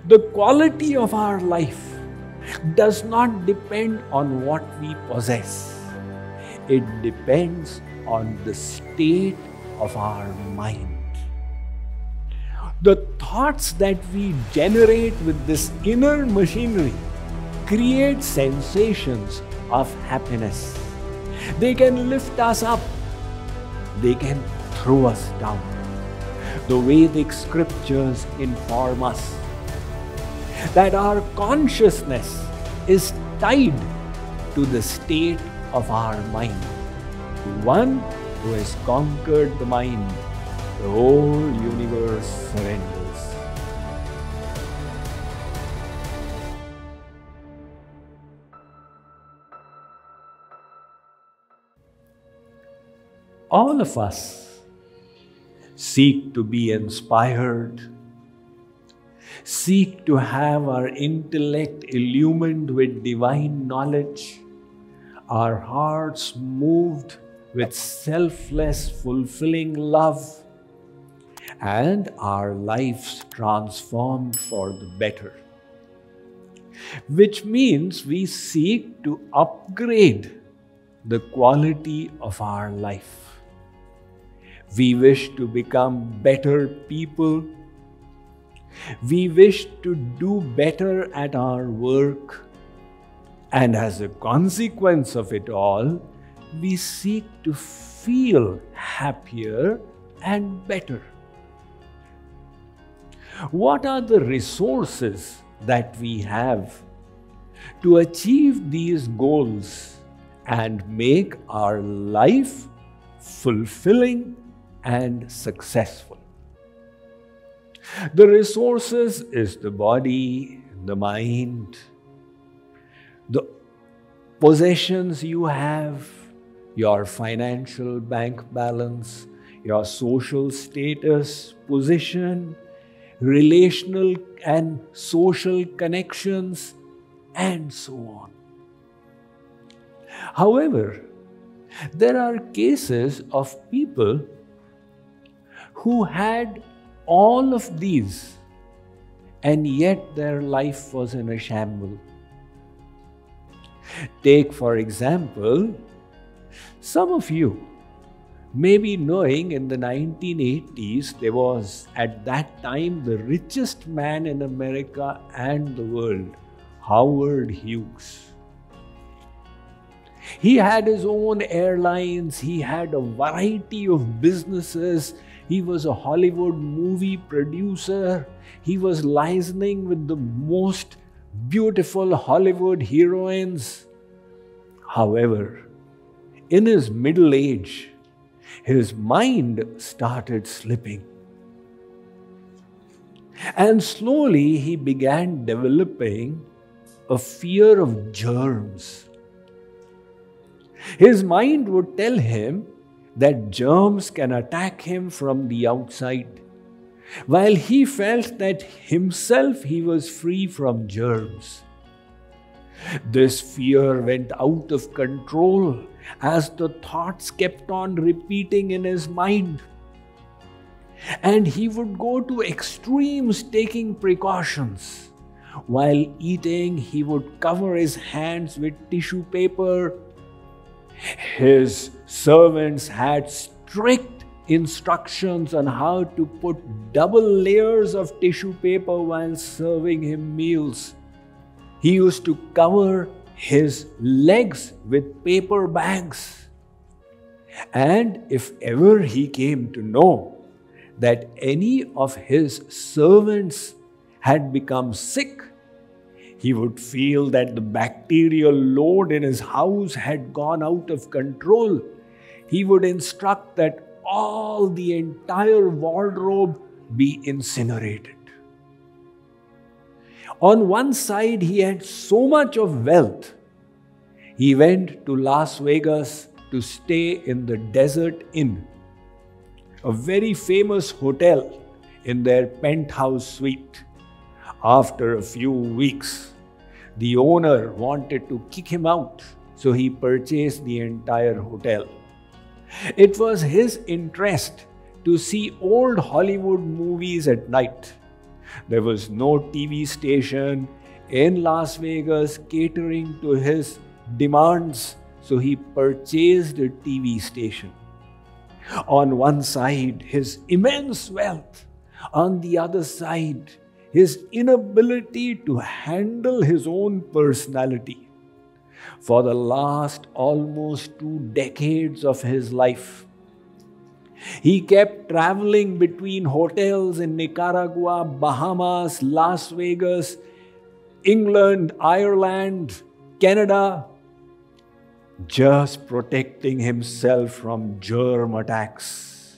The quality of our life does not depend on what we possess. It depends on the state of our mind. The thoughts that we generate with this inner machinery create sensations of happiness. They can lift us up. They can throw us down. The Vedic scriptures inform us that our consciousness is tied to the state of our mind. One who has conquered the mind, the whole universe surrenders. All of us seek to be inspired, seek to have our intellect illumined with divine knowledge, our hearts moved with selfless, fulfilling love, and our lives transformed for the better. Which means we seek to upgrade the quality of our life. We wish to become better people. We wish to do better at our work. And as a consequence of it all, we seek to feel happier and better. What are the resources that we have to achieve these goals and make our life fulfilling and successful? The resources is the body, the mind, the possessions you have, your financial bank balance, your social status, position, relational and social connections, and so on. However, there are cases of people who had all of these and yet their life was in a shambles. Take, for example, some of you may be knowing in the 1980s, there was at that time the richest man in America and the world, Hughes. He had his own airlines, he had a variety of businesses, he was a Hollywood movie producer, he was licensing with the most beautiful Hollywood heroines. However, in his middle age, his mind started slipping. And slowly he began developing a fear of germs. His mind would tell him that germs can attack him from the outside, while he felt that himself he was free from germs. This fear went out of control as the thoughts kept on repeating in his mind. And he would go to extremes, taking precautions. While eating, he would cover his hands with tissue paper. His servants had strict instructions on how to put double layers of tissue paper while serving him meals. He used to cover his legs with paper bags. And if ever he came to know that any of his servants had become sick, he would feel that the bacterial load in his house had gone out of control. He would instruct that all the entire wardrobe be incinerated. On one side, he had so much of wealth. He went to Las Vegas to stay in the Desert Inn, a very famous hotel, in their penthouse suite. After a few weeks, the owner wanted to kick him out, so he purchased the entire hotel. It was his interest to see old Hollywood movies at night. There was no TV station in Las Vegas catering to his demands, so he purchased a TV station. On one side, his immense wealth. On the other side, his inability to handle his own personality. For the last almost 2 decades of his life, he kept traveling between hotels in Nicaragua, Bahamas, Las Vegas, England, Ireland, Canada, just protecting himself from germ attacks.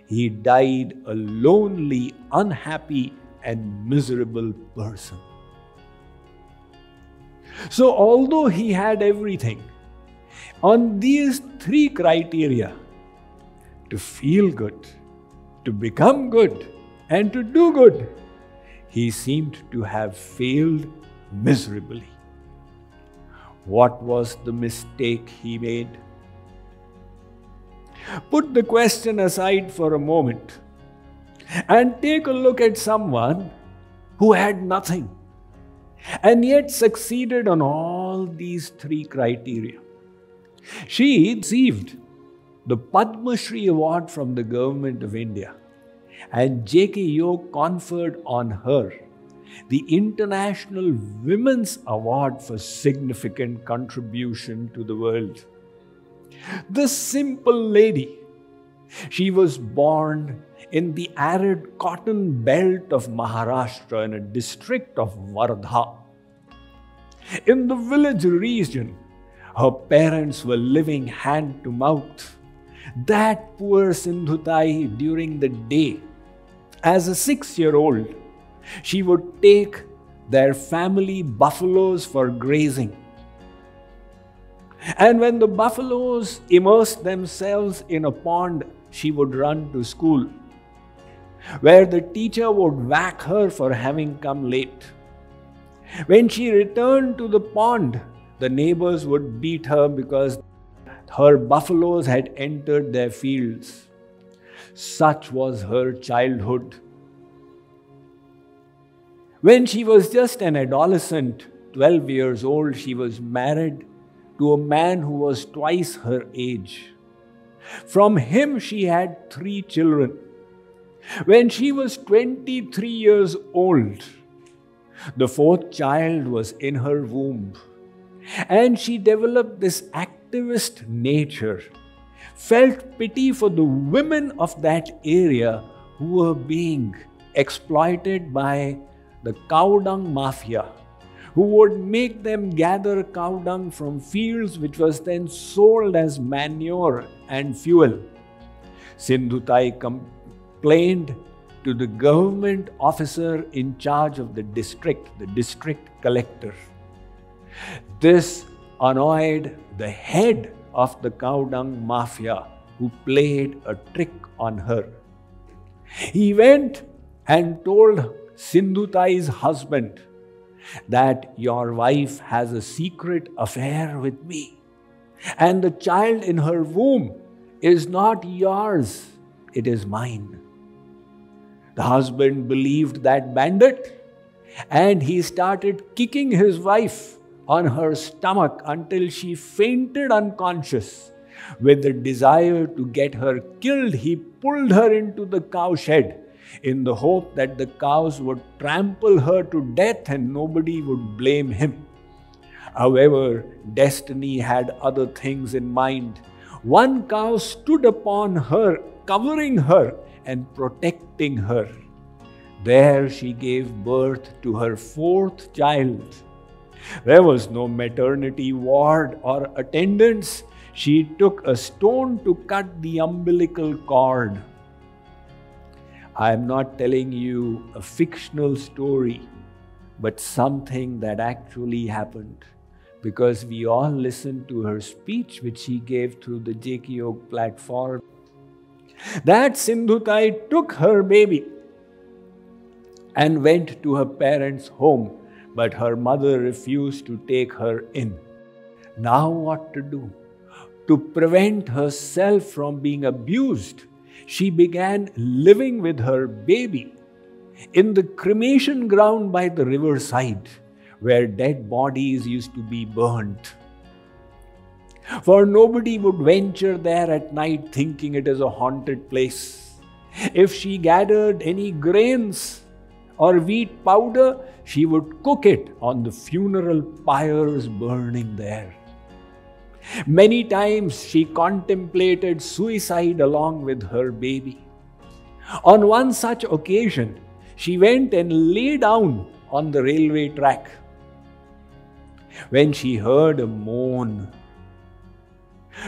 He died a lonely, unhappy, and miserable person. So, although he had everything, on these 3 criteria, to feel good, to become good, and to do good, he seemed to have failed miserably. What was the mistake he made? Put the question aside for a moment and take a look at someone who had nothing and yet succeeded on all these 3 criteria. She received the Padma Shri Award from the Government of India, and JKYog conferred on her the International Women's Award for significant contribution to the world. This simple lady, she was born in the arid cotton belt of Maharashtra in a district of Wardha. In the village region, her parents were living hand to mouth. That poor Sindhutai, during the day, as a 6-year-old, she would take their family buffaloes for grazing. And when the buffaloes immersed themselves in a pond, she would run to school, where the teacher would whack her for having come late. When she returned to the pond, the neighbors would beat her because her buffaloes had entered their fields. Such was her childhood. When she was just an adolescent, 12 years old, she was married to a man who was twice her age. From him, she had 3 children. When she was 23 years old, the 4th child was in her womb, and she developed this activist nature, felt pity for the women of that area who were being exploited by the cow dung mafia, who would make them gather cow dung from fields which was then sold as manure and fuel. Sindhutai complained to the government officer in charge of the district collector. This annoyed the head of the cow dung mafia, who played a trick on her. He went and told Sindhutai's husband that your wife has a secret affair with me, and the child in her womb is not yours, it is mine. The husband believed that bandit, and he started kicking his wife on her stomach until she fainted unconscious. With the desire to get her killed, he pulled her into the cow shed in the hope that the cows would trample her to death and nobody would blame him. However, destiny had other things in mind. One cow stood upon her, covering her and protecting her. There she gave birth to her 4th child. There was no maternity ward or attendants. She took a stone to cut the umbilical cord. I am not telling you a fictional story, but something that actually happened, because we all listened to her speech which she gave through the JKYog platform. That Sindhutai took her baby and went to her parents' home, but her mother refused to take her in. Now what to do? To prevent herself from being abused, she began living with her baby in the cremation ground by the riverside, where dead bodies used to be burnt. For nobody would venture there at night thinking it is a haunted place. If she gathered any grains or wheat powder, she would cook it on the funeral pyres burning there. Many times she contemplated suicide along with her baby. On one such occasion, she went and lay down on the railway track. When she heard a moan,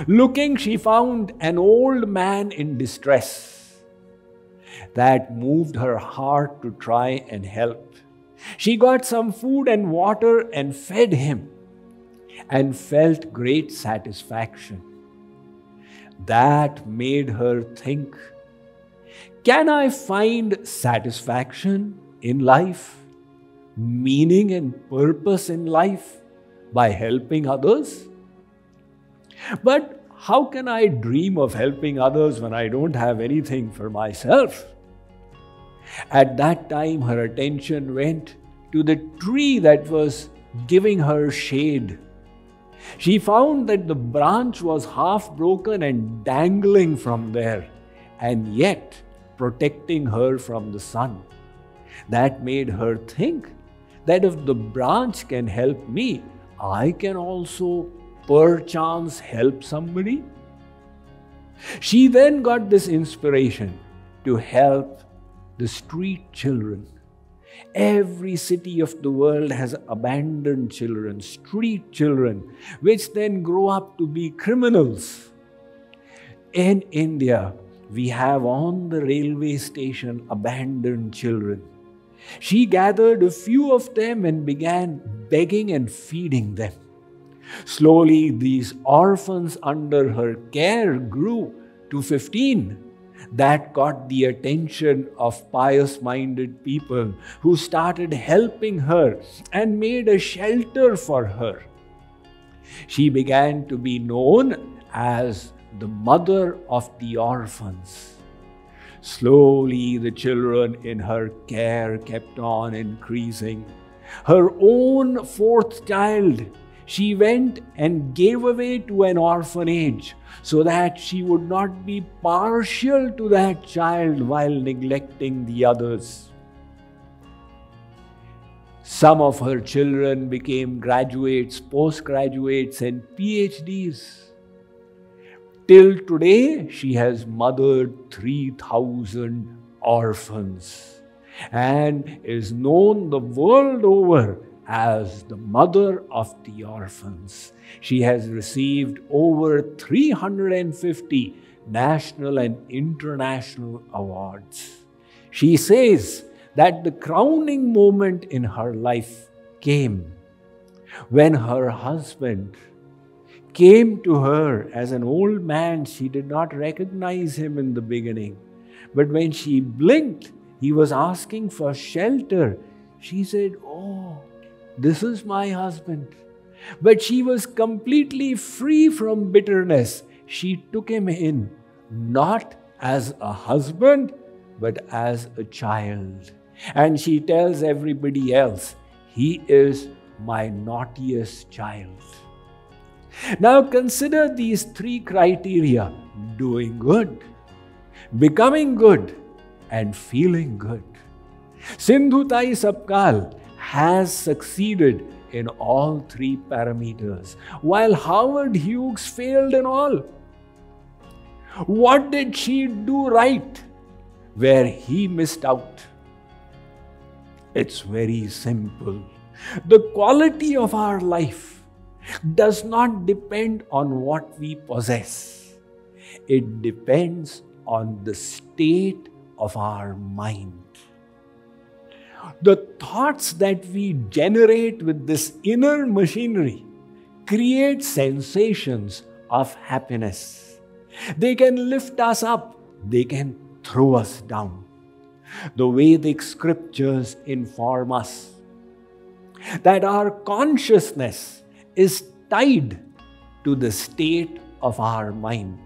looking, she found an old man in distress. That moved her heart to try and help. She got some food and water and fed him, and felt great satisfaction. That made her think, can I find satisfaction in life, meaning and purpose in life by helping others? But how can I dream of helping others when I don't have anything for myself? At that time, her attention went to the tree that was giving her shade. She found that the branch was half broken and dangling from there, and yet protecting her from the sun. That made her think that if the branch can help me, I can also perchance help somebody. She then got this inspiration to help the street children. Every city of the world has abandoned children, street children, which then grow up to be criminals. In India, we have on the railway station abandoned children. She gathered a few of them and began begging and feeding them. Slowly, these orphans under her care grew to 15. That got the attention of pious-minded people who started helping her and made a shelter for her. She began to be known as the mother of the orphans. Slowly, the children in her care kept on increasing. Her own fourth child, she went and gave away to an orphanage so that she would not be partial to that child while neglecting the others. Some of her children became graduates, postgraduates, and PhDs. Till today, she has mothered 3,000 orphans and is known the world over as the mother of the orphans. She has received over 350 national and international awards. She says that the crowning moment in her life came when her husband came to her as an old man. She did not recognize him in the beginning, but when she blinked, he was asking for shelter. She said, "Oh, this is my husband." But she was completely free from bitterness. She took him in, not as a husband, but as a child. And she tells everybody else, "He is my naughtiest child." Now consider these three criteria: doing good, becoming good, and feeling good. Sindhutai Sapkal has succeeded in all three parameters, while Howard Hughes failed in all. What did she do right where he missed out? It's very simple. The quality of our life does not depend on what we possess. It depends on the state of our mind. The thoughts that we generate with this inner machinery create sensations of happiness. They can lift us up, they can throw us down. The Vedic scriptures inform us that our consciousness is tied to the state of our mind.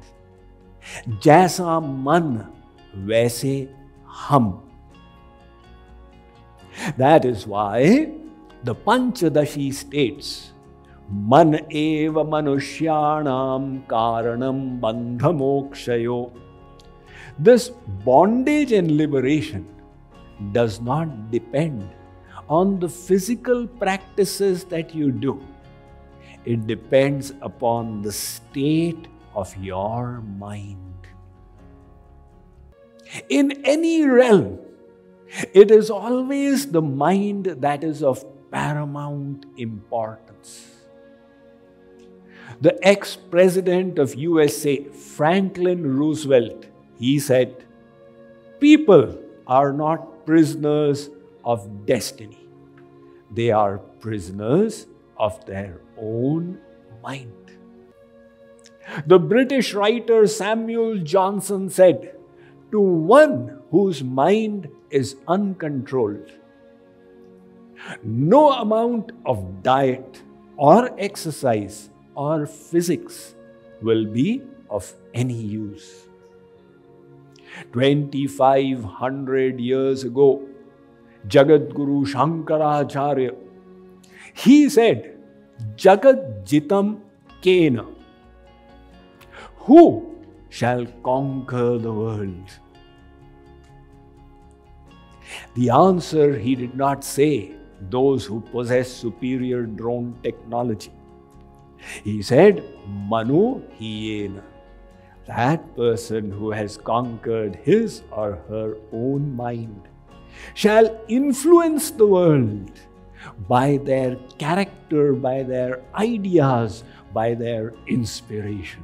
Jaisa man, वैसे हम. That is why the Panchadashi states, Man eva manushyanam karanam bandha mokshayo. This bondage and liberation does not depend on the physical practices that you do. It depends upon the state of your mind. In any realm, it is always the mind that is of paramount importance. The ex-president of USA, Franklin Roosevelt, he said, people are not prisoners of destiny. They are prisoners of their own mind. The British writer Samuel Johnson said, to one whose mind is uncontrolled, no amount of diet or exercise or physics will be of any use. 2500 years ago, Jagadguru Shankaracharya, he said, Jagat jitam kena. Who shall conquer the world? The answer he did not say, those who possess superior drone technology. He said, Manu hiyena. That person who has conquered his or her own mind shall influence the world by their character, by their ideas, by their inspiration.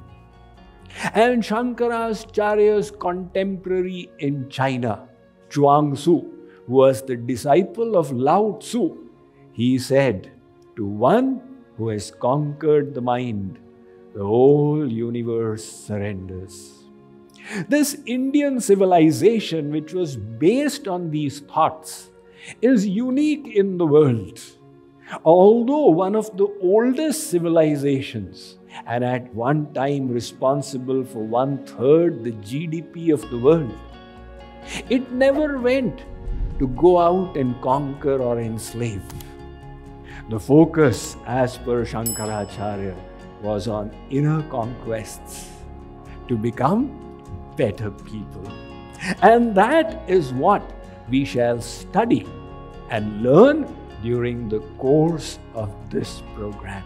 And Shankaracharya's contemporary in China, Chuang-Tzu, who was the disciple of Lao Tzu, he said, to one who has conquered the mind, the whole universe surrenders. This Indian civilization, which was based on these thoughts, is unique in the world. Although one of the oldest civilizations, and at one time responsible for 1/3 the GDP of the world, it never went to go out and conquer or enslave. The focus, as per Shankaracharya, was on inner conquests to become better people. And that is what we shall study and learn during the course of this program.